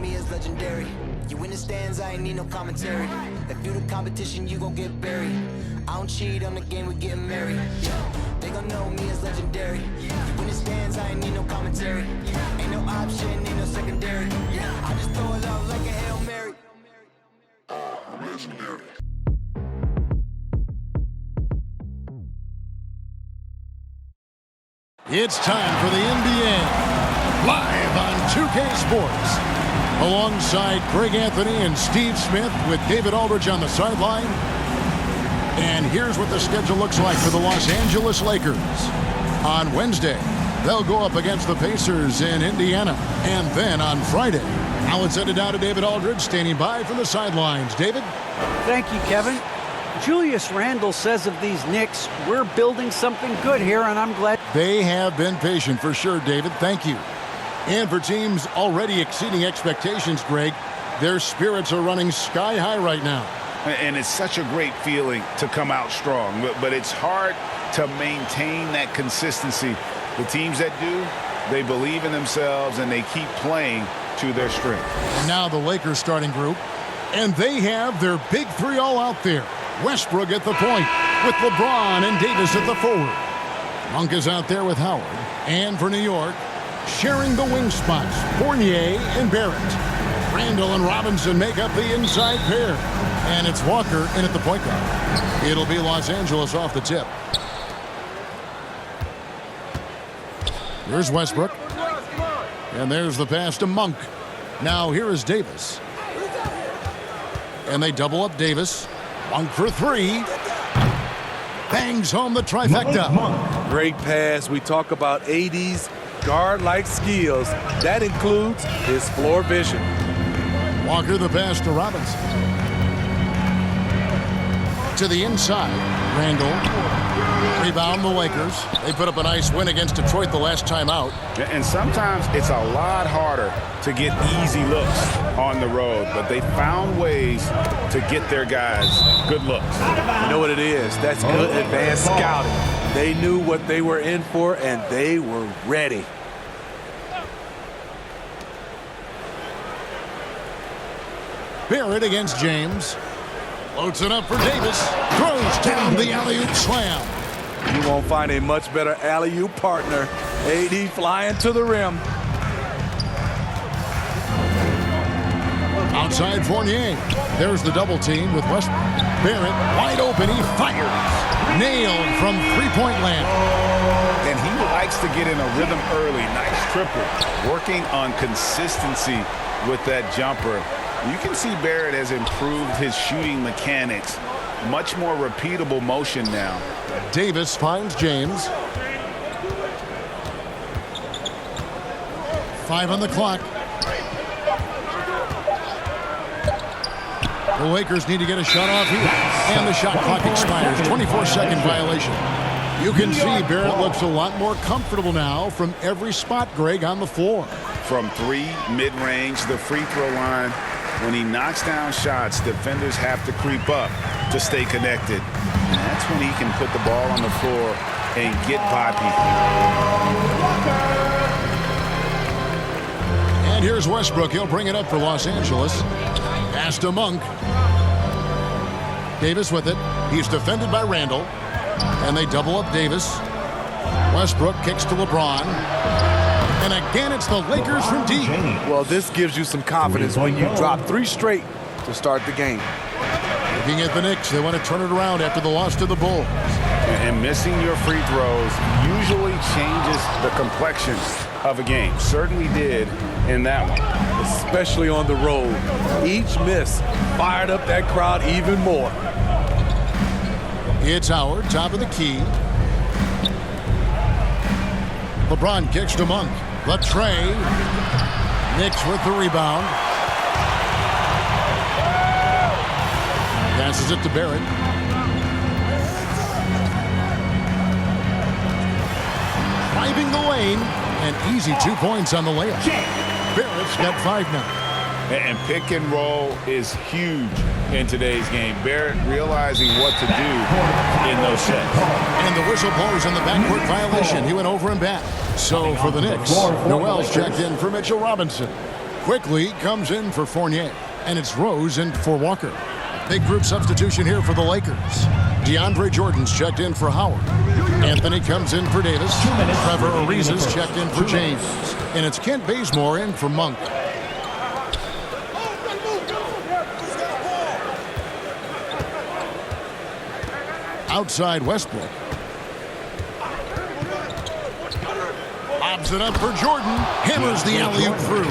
me as legendary. You in the stands, I ain't need no commentary. If you the competition, you gon' get buried. I don't cheat on the game, we getting married. Yeah, they gon' know me as legendary. You in the stands, I ain't need no commentary. Ain't no option, ain't no secondary. I just throw it out like a Hail Mary. Legendary. It's time for the NBA, live on 2K Sports. Alongside Greg Anthony and Steve Smith with David Aldridge on the sideline. And here's what the schedule looks like for the Los Angeles Lakers. On Wednesday, they'll go up against the Pacers in Indiana. And then on Friday, now let's send it down to David Aldridge, standing by from the sidelines. David? Thank you, Kevin. Julius Randle says of these Knicks, we're building something good here, and I'm glad. They have been patient for sure, David. Thank you. And for teams already exceeding expectations, Greg, their spirits are running sky high right now. And it's such a great feeling to come out strong, but it's hard to maintain that consistency. The teams that do, they believe in themselves and they keep playing to their strength. And now the Lakers starting group, and they have their big three all out there. Westbrook at the point with LeBron and Davis at the forward. Monk is out there with Howard. And for New York, sharing the wing spots, Fournier and Barrett. Randall and Robinson make up the inside pair. And it's Walker in at the point guard. It'll be Los Angeles off the tip. Here's Westbrook. And there's the pass to Monk. Now here is Davis. And they double up Davis. Monk for three. Bangs home the trifecta. Great pass. We talk about AD's guard-like skills. That includes his floor vision. Walker the pass to Robinson. To the inside. Randall. Rebound the Lakers. They put up a nice win against Detroit the last time out. And sometimes it's a lot harder to get easy looks on the road, but they found ways to get their guys good looks. You know what it is? That's good advanced scouting. They knew what they were in for, and they were ready. Barrett against James. Loads it up for Davis. Throws down the alley-oop slam. You won't find a much better alley-oop partner. AD flying to the rim. Outside Fournier. There's the double team with Westbrook. Barrett wide open. He fires. Nailed from three-point land. And he likes to get in a rhythm early. Nice triple. Working on consistency with that jumper. You can see Barrett has improved his shooting mechanics. Much more repeatable motion now. Davis finds James. 5 on the clock. The Lakers need to get a shot off here. And the shot clock expires. 24-second violation. You can see Barrett looks a lot more comfortable now from every spot, Greg, on the floor. From three, mid-range, the free throw line. When he knocks down shots, defenders have to creep up to stay connected. And that's when he can put the ball on the floor and get by people. And here's Westbrook. He'll bring it up for Los Angeles. Pass to Monk. Davis with it. He's defended by Randall. And they double up Davis. Westbrook kicks to LeBron. And again, it's the Lakers from deep. Well, this gives you some confidence when you drop 3 straight to start the game. Looking at the Knicks, they want to turn it around after the loss to the Bulls. And missing your free throws usually changes the complexion of a game. Certainly did in that one. Especially on the road. Each miss fired up that crowd even more. It's Howard, top of the key. LeBron kicks to Monk. The tray. Knicks with the rebound. Passes it to Barrett. Driving the lane. And easy 2 points on the layup. Barrett's got 5 now. And pick and roll is huge in today's game. Barrett realizing what to do in those sets. And the whistle blows on the backcourt violation. He went over and back. So for the Knicks, Noel's checked in for Mitchell Robinson. Quickly comes in for Fournier. And it's Rose in for Walker. Big group substitution here for the Lakers. DeAndre Jordan's checked in for Howard. Anthony comes in for Davis. Trevor Ariza's checked in for James. And it's Kent Bazemore in for Monk. Outside Westbrook. Lobs it up for Jordan. Hammers the alley-oop through.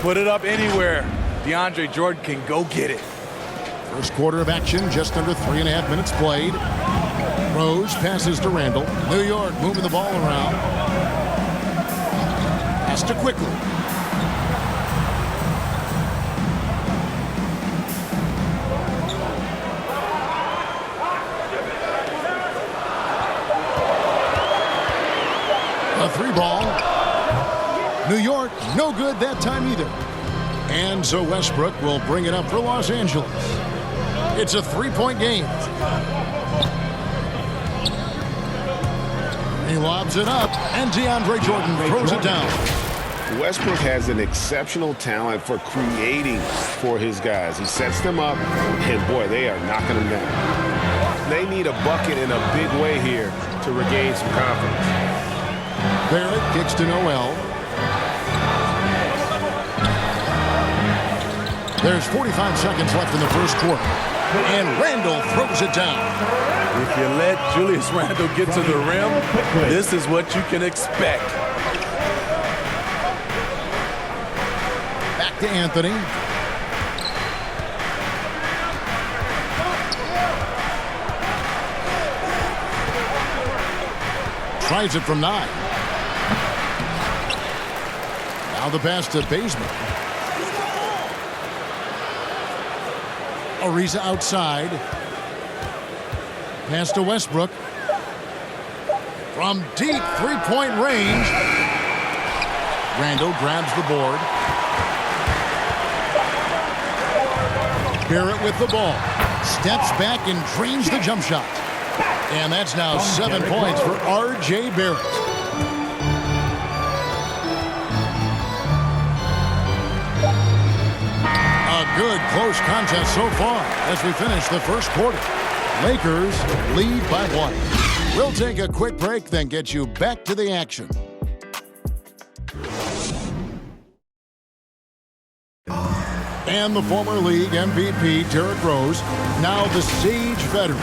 Put it up anywhere. DeAndre Jordan can go get it. First quarter of action, just under 3.5 minutes played. Rose passes to Randall. New York moving the ball around. Pass to Quickly. A 3-ball. New York, no good that time either. And so Westbrook will bring it up for Los Angeles. It's a 3-point game. He lobs it up, and DeAndre Jordan throws it down. Westbrook has an exceptional talent for creating for his guys. He sets them up, and boy, they are knocking them down. They need a bucket in a big way here to regain some confidence. Barrett kicks to Noel. There's 45 seconds left in the first quarter. And Randall throws it down. If you let Julius Randle get to the rim, this is what you can expect. Back to Anthony. Tries it from 9. Now the pass to Bazemore. Ariza outside. Pass to Westbrook. From deep three-point range. Randall grabs the board. Barrett with the ball. Steps back and drains the jump shot. And that's now 7 points for R.J. Barrett. A good close contest so far as we finish the first quarter. Lakers lead by 1. We'll take a quick break, then get you back to the action. And the former league MVP, Derrick Rose, now the Sage veteran.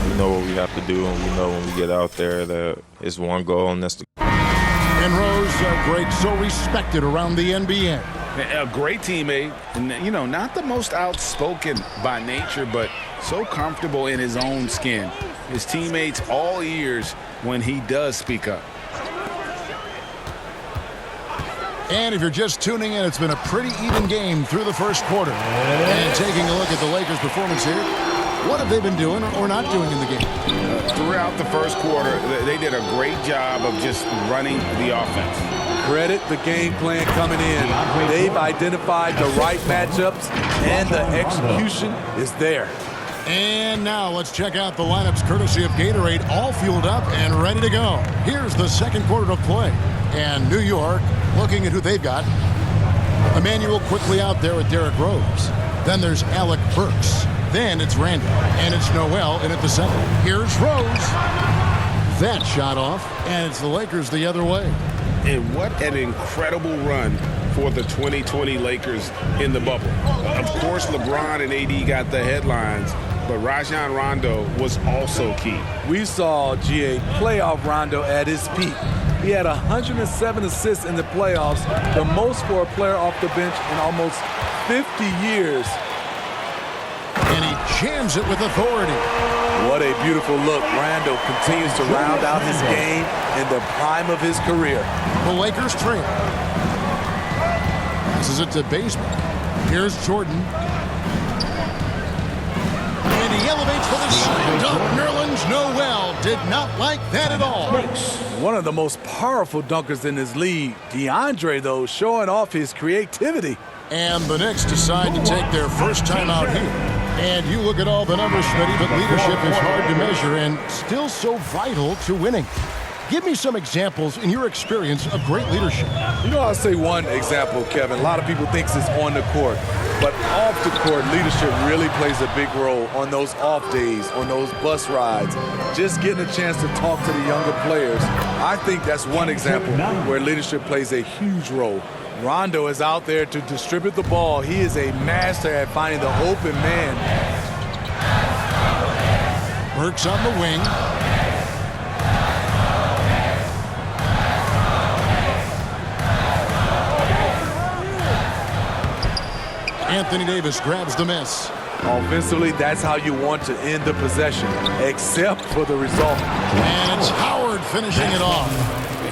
We know what we have to do, and we know when we get out there that it's one goal, and that's the. And Rose, great, so respected around the NBA. A great teammate, and you know, not the most outspoken by nature, but so comfortable in his own skin. His teammates all ears when he does speak up. And if you're just tuning in, it's been a pretty even game through the first quarter. And taking a look at the Lakers' performance here, what have they been doing or not doing in the game? Throughout the first quarter, they did a great job of just running the offense. Credit the game plan coming in. They've identified the right matchups, and the execution is there. And now let's check out the lineups courtesy of Gatorade, all fueled up and ready to go. Here's the second quarter of play. And New York looking at who they've got. Emmanuel quickly out there with Derrick Rose. Then there's Alec Burks. Then it's Randall. And it's Noel in at the center. Here's Rose. That shot off. And it's the Lakers the other way. And what an incredible run for the 2020 Lakers in the bubble. Of course, LeBron and AD got the headlines, but Rajon Rondo was also key. We saw GA playoff Rondo at his peak. He had 107 assists in the playoffs, the most for a player off the bench in almost 50 years. And he jams it with authority. What a beautiful look. Rondo continues to round out his game in the prime of his career. The Lakers trail. Passes it to Bazemore. Here's Jordan. And he elevates for the slam dunk. Nerlens Noel did not like that at all. One of the most powerful dunkers in this league. DeAndre, though, showing off his creativity. And the Knicks decide to take their first time out here. And you look at all the numbers, Smitty, but leadership is hard to measure and still so vital to winning. Give me some examples in your experience of great leadership. You know, I'll say one example, Kevin. A lot of people think it's on the court, but off the court, leadership really plays a big role on those off days, on those bus rides, just getting a chance to talk to the younger players. I think that's one example where leadership plays a huge role. Rondo is out there to distribute the ball. He is a master at finding the open man. Burks on the wing. Anthony Davis grabs the miss. Offensively, that's how you want to end the possession, except for the result. And it's Howard finishing it off.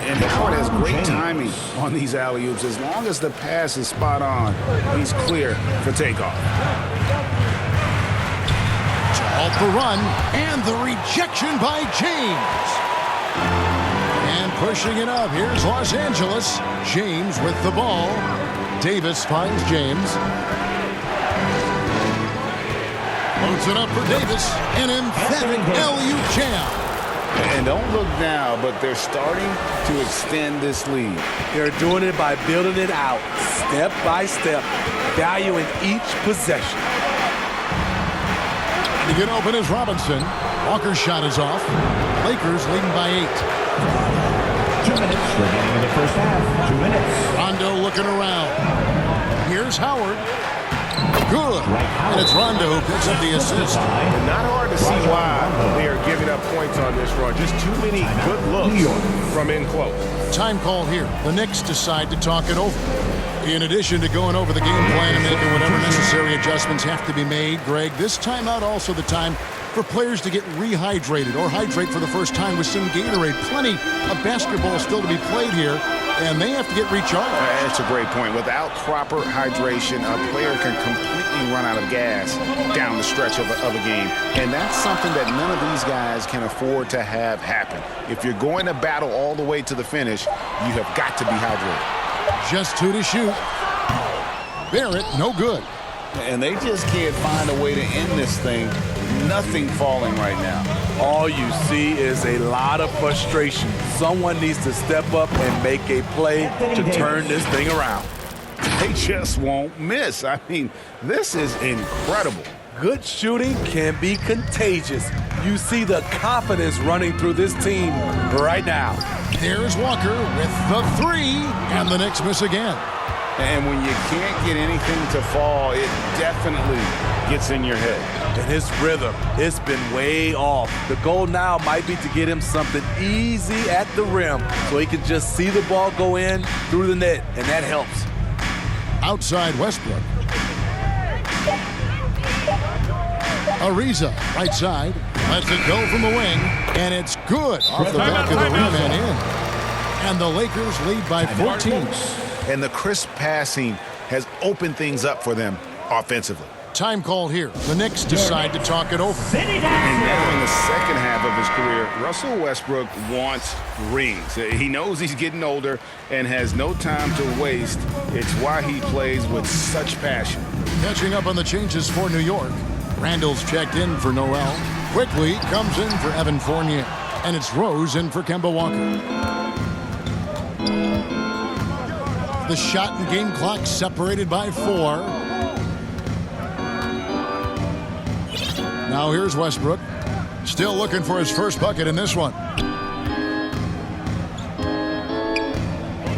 And Howard has great timing on these alley-oops. As long as the pass is spot on, he's clear for takeoff. To halt the run, and the rejection by James. And pushing it up, here's Los Angeles. James with the ball. Davis finds James. Loads it up for Davis. An emphatic alley-oop jam. And don't look now, but they're starting to extend this lead. They're doing it by building it out, step by step, valuing each possession. To get open is Robinson. Walker's shot is off. Lakers leading by 8. 2 minutes remaining in the first half. 2 minutes. Rondo looking around. Here's Howard. Good. And it's Rondo who picks up the assist. And not hard to see why they are giving up points on this run. Just too many good looks from in close. Time call here. The Knicks decide to talk it over. In addition to going over the game plan and making whatever necessary adjustments have to be made, Greg, this timeout also the time for players to get rehydrated or hydrate for the first time with some Gatorade. Plenty of basketball still to be played here, and they have to get recharged. That's a great point. Without proper hydration, a player can completely run out of gas down the stretch of a game. And that's something that none of these guys can afford to have happen. If you're going to battle all the way to the finish, you have got to be hydrated. Just 2 to shoot. Barrett, no good. And they just can't find a way to end this thing. Nothing falling right now. All you see is a lot of frustration. Someone needs to step up and make a play to turn this thing around. They just won't miss. I mean, this is incredible. Good shooting can be contagious. You see the confidence running through this team right now. There's Walker with the 3, and the Knicks miss again. And when you can't get anything to fall, it definitely gets in your head. And his rhythm, it's been way off. The goal now might be to get him something easy at the rim so he can just see the ball go in through the net, and that helps. Outside Westbrook. Ariza, right side, lets it go from the wing, and it's good off the back of the rim and in. And the Lakers lead by 14. And the crisp passing has opened things up for them offensively. Time call here. The Knicks decide to talk it over. And now in the second half of his career, Russell Westbrook wants rings. He knows he's getting older and has no time to waste. It's why he plays with such passion. Catching up on the changes for New York. Randall's checked in for Noel. Quickly comes in for Evan Fournier. And it's Rose in for Kemba Walker. The shot and game clock separated by 4. Now here's Westbrook. Still looking for his first bucket in this one.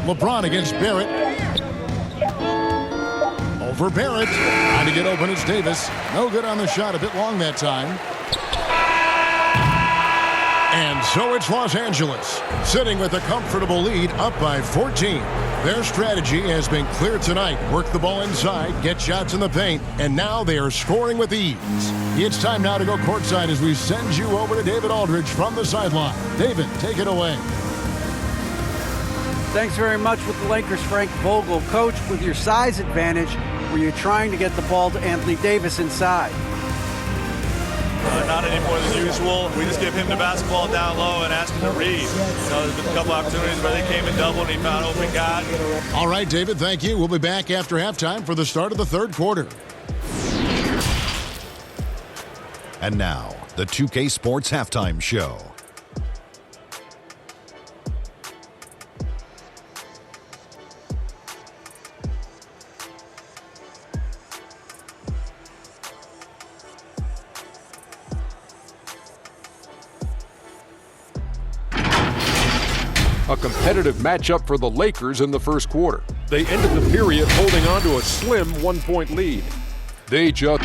LeBron against Barrett. Over Barrett. Trying to get open, it's Davis. No good on the shot, a bit long that time. And so it's Los Angeles, sitting with a comfortable lead, up by 14. Their strategy has been clear tonight. Work the ball inside, get shots in the paint, and now they are scoring with ease. It's time now to go courtside as we send you over to David Aldridge from the sideline. David, take it away. Thanks very much with the Lakers, Frank Vogel. Coach, with your size advantage, were you trying to get the ball to Anthony Davis inside? Not any more than usual. We just give him the basketball down low and ask him to read. There's been a couple opportunities where they came and doubled and he found open guy. All right, David, thank you. We'll be back after halftime for the start of the third quarter. And now, the 2K Sports Halftime Show. competitive matchup for the Lakers in the first quarter. They ended the period holding on to a slim 1-point lead. They just...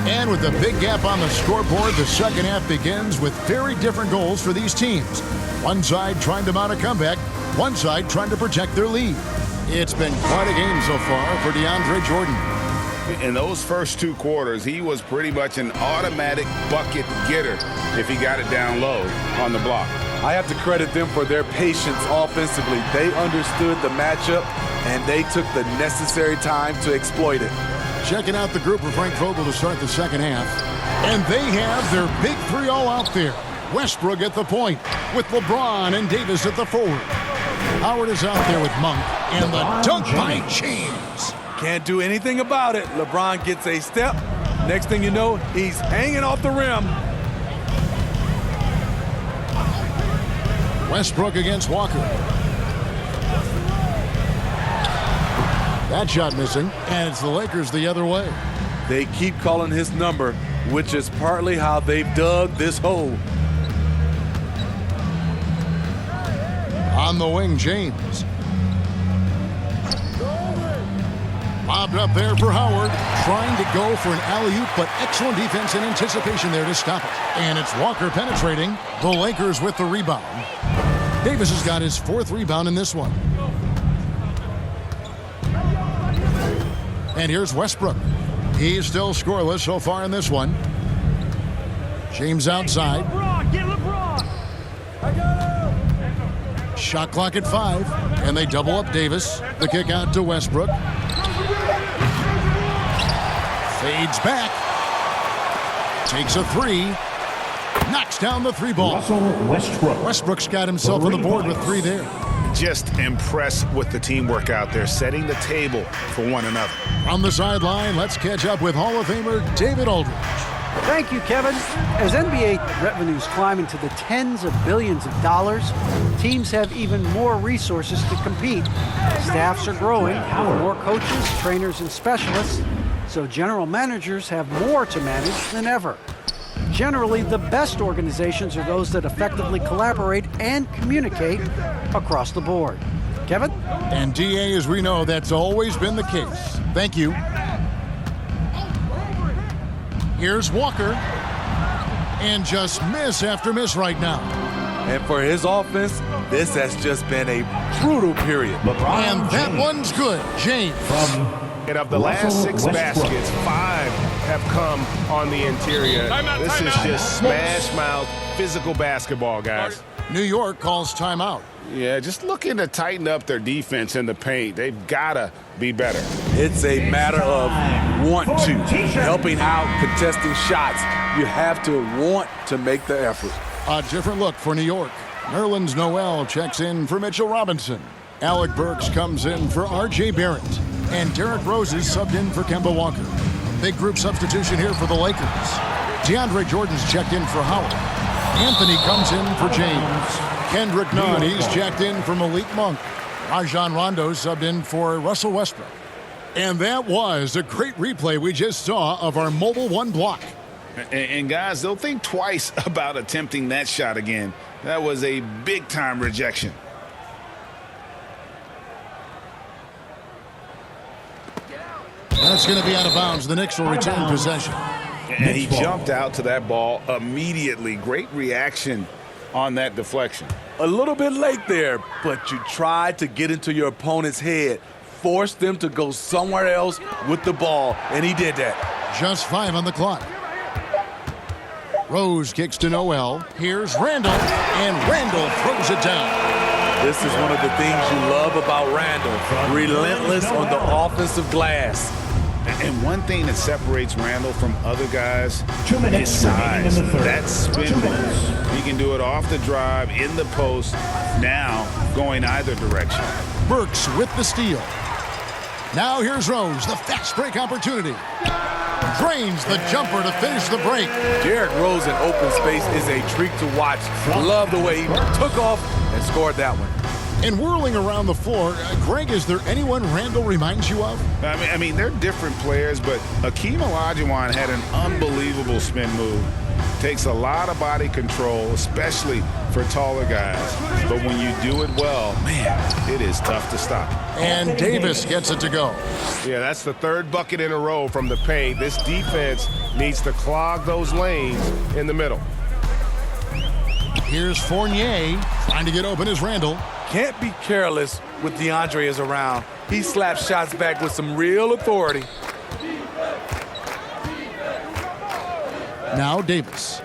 And with a big gap on the scoreboard, the second half begins with very different goals for these teams. One side trying to mount a comeback, one side trying to protect their lead. It's been quite a game so far for DeAndre Jordan. In those first 2 quarters, he was pretty much an automatic bucket getter if he got it down low on the block. I have to credit them for their patience offensively. They understood the matchup, and they took the necessary time to exploit it. Checking out the group for Frank Vogel to start the second half. And they have their big three all out there. Westbrook at the point with LeBron and Davis at the forward. Howard is out there with Monk, and the dunk by James. Can't do anything about it. LeBron gets a step. Next thing you know, he's hanging off the rim. Westbrook against Walker. That shot missing, and it's the Lakers the other way. They keep calling his number, which is partly how they've dug this hole. On the wing, James. Bobbed up there for Howard, trying to go for an alley-oop, but excellent defense and anticipation there to stop it. And it's Walker penetrating. The Lakers with the rebound. Davis has got his 4th rebound in this one. And here's Westbrook. He's still scoreless so far in this one. James outside. Shot clock at 5, and they double up Davis. The kick out to Westbrook. Fades back. Takes a 3. Knocks down the 3 ball. Westbrook's got himself on the board with 3 there. Just impressed with the teamwork out there, setting the table for one another. On the sideline, let's catch up with Hall of Famer David Aldridge. Thank you, Kevin. As NBA revenues climb into the tens of billions of dollars, teams have even more resources to compete. Staffs are growing, with more coaches, trainers, and specialists, so general managers have more to manage than ever. Generally, the best organizations are those that effectively collaborate and communicate across the board. Kevin? And DA, as we know, that's always been the case. Thank you. Here's Walker. And just miss after miss right now. And for his offense, this has just been a brutal period. And that one's good. James. And of the last 6 baskets, 5 have come on the interior. This is just smash mouth physical basketball, guys. New York calls timeout. Yeah, just looking to tighten up their defense in the paint. They've got to be better. It's a matter of want to, helping out, contesting shots. You have to want to make the effort. A different look for New York. Nerlens Noel checks in for Mitchell Robinson. Alec Burks comes in for R.J. Barrett. And Derrick Rose is subbed in for Kemba Walker. Big group substitution here for the Lakers. DeAndre Jordan's checked in for Howard. Anthony comes in for James. Kendrick Nunn, he's checked in for Malik Monk. Rajon Rondo subbed in for Russell Westbrook. And that was a great replay we just saw of our Mobile One block. And guys, they'll think twice about attempting that shot again. That was a big-time rejection. That's going to be out of bounds. The Knicks will retain possession. And he jumped out to that ball immediately. Great reaction on that deflection. A little bit late there, but you tried to get into your opponent's head, force them to go somewhere else with the ball, and he did that. Just 5 on the clock. Rose kicks to Noel. Here's Randall, and Randall throws it down. This is one of the things you love about Randall. Relentless on the offensive glass. And one thing that separates Randall from other guys is size. That spin move. He can do it off the drive, in the post, now going either direction. Burks with the steal. Now here's Rose, the fast break opportunity. Drains the jumper to finish the break. Derrick Rose in open space is a treat to watch. Love the way he took off and scored that one. And whirling around the floor, Greg, is there anyone Randall reminds you of? I mean, they're different players, but Akeem Olajuwon had an unbelievable spin move. Takes a lot of body control, especially for taller guys. But when you do it well, man, it is tough to stop. And Davis gets it to go. Yeah, that's the third bucket in a row from the paint. This defense needs to clog those lanes in the middle. Here's Fournier trying to get open as Randall. Can't be careless with DeAndre is around. He slaps shots back with some real authority. Now Davis.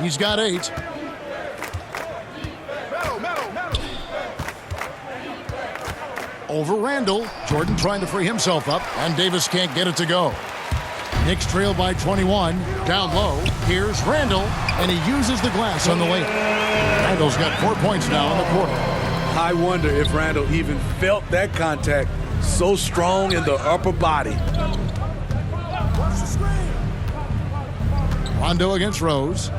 He's got 8. Over Randall. Jordan trying to free himself up, and Davis can't get it to go. Knicks trail by 21. Down low. Here's Randall, and he uses the glass on the lane. Randall's got 4 points now in the quarter. I wonder if Randall even felt that contact. So strong in the upper body. Rondo against Rose.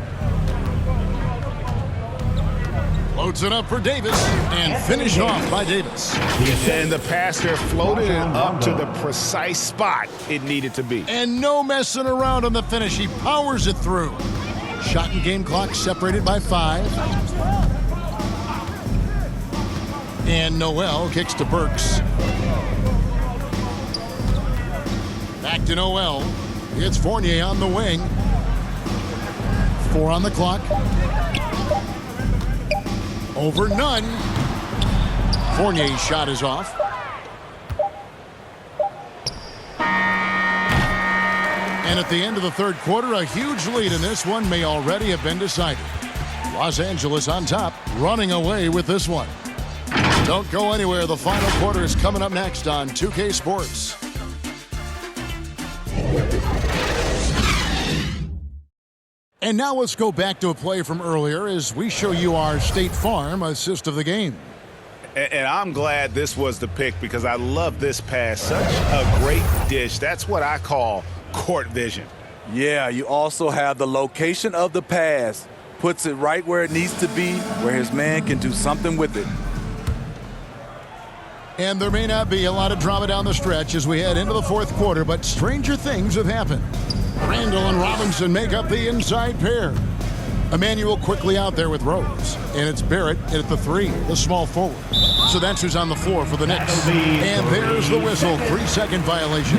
Loads it up for Davis and finished off by Davis. And the pass there floated it up to the precise spot it needed to be. And no messing around on the finish. He powers it through. Shot and game clock separated by 5. And Noel kicks to Burks. Back to Noel. It's Fournier on the wing. 4 on the clock. Over none. Fournier's shot is off. And at the end of the third quarter, a huge lead in this one may already have been decided. Los Angeles on top, running away with this one. Don't go anywhere. The final quarter is coming up next on 2K Sports. And now let's go back to a play from earlier as we show you our State Farm assist of the game. And I'm glad this was the pick because I love this pass. Such a great dish. That's what I call court vision. Yeah, you also have the location of the pass. Puts it right where it needs to be, where his man can do something with it. And there may not be a lot of drama down the stretch as we head into the fourth quarter, but stranger things have happened. Randall and Robinson make up the inside pair. Emmanuel quickly out there with Rose. And it's Barrett at the 3, the small forward. So that's who's on the floor for the Knicks. And there's the whistle, 3-second violation.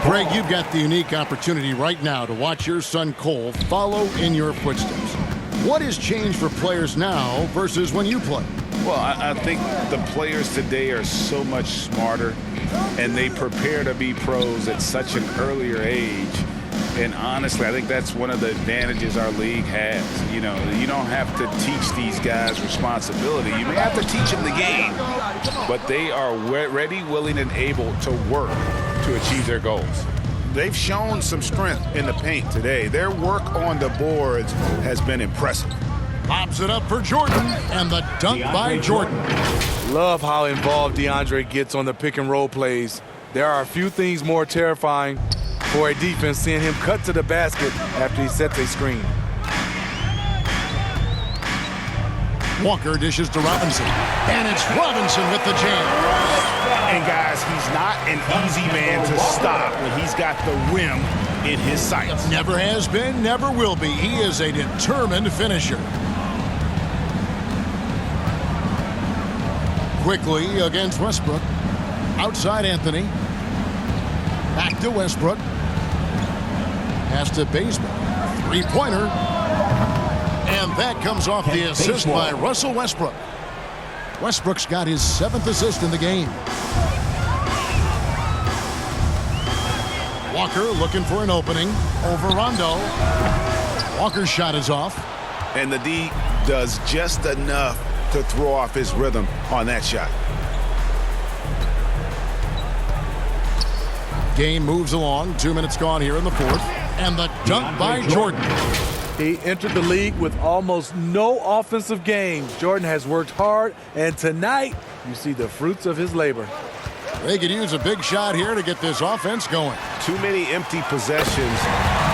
Greg, you've got the unique opportunity right now to watch your son Cole follow in your footsteps. What has changed for players now versus when you played? Well, I think the players today are so much smarter, and they prepare to be pros at such an earlier age. And honestly, I think that's one of the advantages our league has. You know, you don't have to teach these guys responsibility. You may have to teach them the game, but they are ready, willing, and able to work to achieve their goals. They've shown some strength in the paint today. Their work on the boards has been impressive. Pops it up for Jordan, and the dunk by Jordan. Love how involved DeAndre gets on the pick and roll plays. There are a few things more terrifying for a defense seeing him cut to the basket after he sets a screen. Walker dishes to Robinson, and it's Robinson with the jam. And guys, he's not an easy man to stop when he's got the rim in his sights. Never has been, never will be. He is a determined finisher. Quickly against Westbrook. Outside Anthony. Back to Westbrook. Pass to Baseman. 3-pointer. And that comes off the assist by Russell Westbrook. Westbrook's got his 7th assist in the game. Walker looking for an opening over Rondo. Walker's shot is off. And the D does just enough to throw off his rhythm on that shot. Game moves along. 2 minutes gone here in the fourth. And the dunk by Jordan. He entered the league with almost no offensive game. Jordan has worked hard, and tonight you see the fruits of his labor. They could use a big shot here to get this offense going. Too many empty possessions.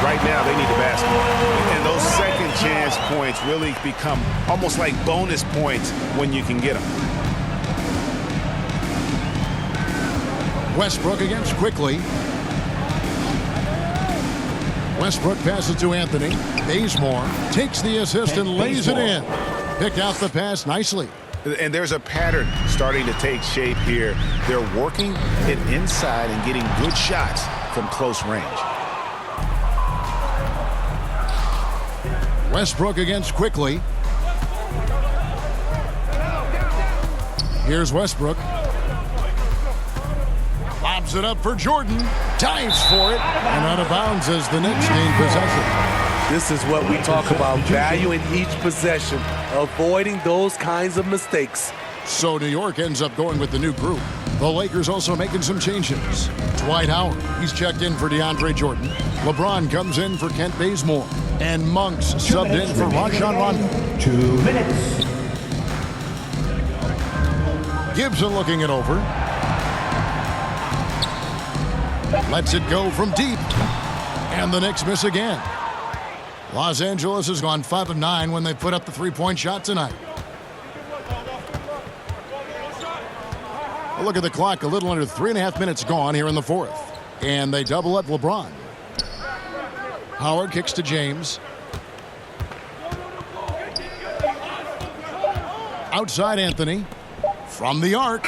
Right now, they need the basket. And those second chance points really become almost like bonus points when you can get them. Westbrook against Quickly. Westbrook passes to Anthony. Bazemore takes the assist and lays it in. Picked out the pass nicely. And there's a pattern starting to take shape here. They're working it inside and getting good shots from close range. Westbrook against Quickly. Here's Westbrook. Lobs it up for Jordan. Dives for it. And out of bounds as the Knicks gain possession. This is what we talk about, valuing each possession, avoiding those kinds of mistakes. So New York ends up going with the new group. The Lakers also making some changes. Dwight Howard, he's checked in for DeAndre Jordan. LeBron comes in for Kent Bazemore. And Monks subbed in for Rajon Rondo. 2 minutes. Gibson looking it over. Lets it go from deep. And the Knicks miss again. Los Angeles has gone 5 of 9 when they put up the three-point shot tonight. Look at the clock, a little under 3.5 minutes gone here in the fourth. And they double up LeBron. Howard kicks to James. Outside Anthony. From the arc.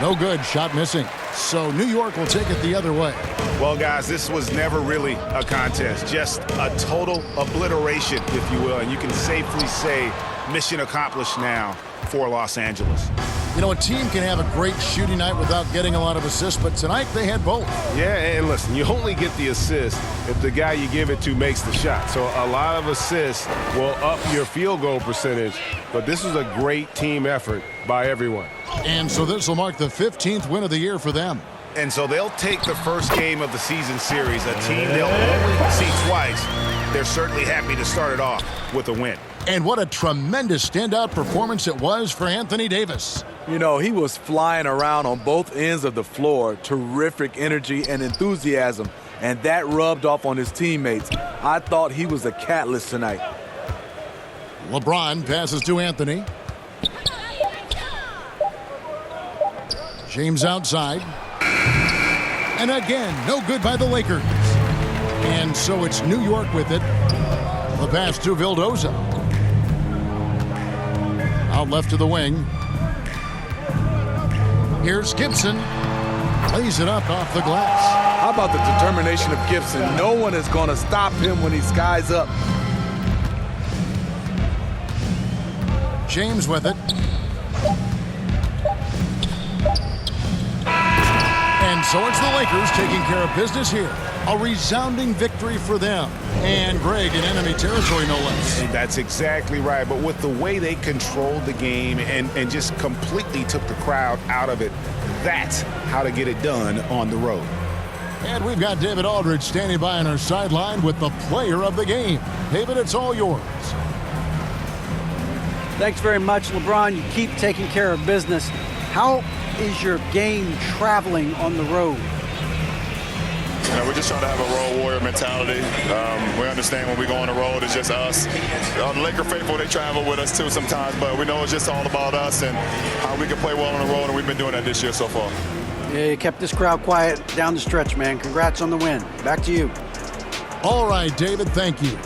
No good, shot missing. So New York will take it the other way. Well, guys, this was never really a contest, just a total obliteration, if you will. And you can safely say mission accomplished now for Los Angeles. You know, a team can have a great shooting night without getting a lot of assists, but tonight they had both. Yeah, and listen, you only get the assist if the guy you give it to makes the shot. So a lot of assists will up your field goal percentage, but this is a great team effort by everyone. And so this will mark the 15th win of the year for them. And so they'll take the first game of the season series, a team they'll only see twice. They're certainly happy to start it off with a win. And what a tremendous standout performance it was for Anthony Davis. You know, he was flying around on both ends of the floor. Terrific energy and enthusiasm. And that rubbed off on his teammates. I thought he was a catalyst tonight. LeBron passes to Anthony. James outside. And again, no good by the Lakers. And so it's New York with it. The pass to Vildoza. Out left to the wing. Here's Gibson. Plays it up off the glass. How about the determination of Gibson? No one is going to stop him when he skies up. James with it. And so it's the Lakers taking care of business here. A resounding victory for them. And Greg in enemy territory, no less. That's exactly right. But with the way they controlled the game and just completely took the crowd out of it, that's how to get it done on the road. And we've got David Aldridge standing by on our sideline with the player of the game. David, it's all yours. Thanks very much, LeBron. You keep taking care of business. How is your game traveling on the road? You know, we're just trying to have a road warrior mentality. We understand when we go on the road, it's just us. The Laker faithful, they travel with us too sometimes, but we know it's just all about us and how we can play well on the road, and we've been doing that this year so far. Yeah, you kept this crowd quiet down the stretch, man. Congrats on the win. Back to you. All right, David, thank you.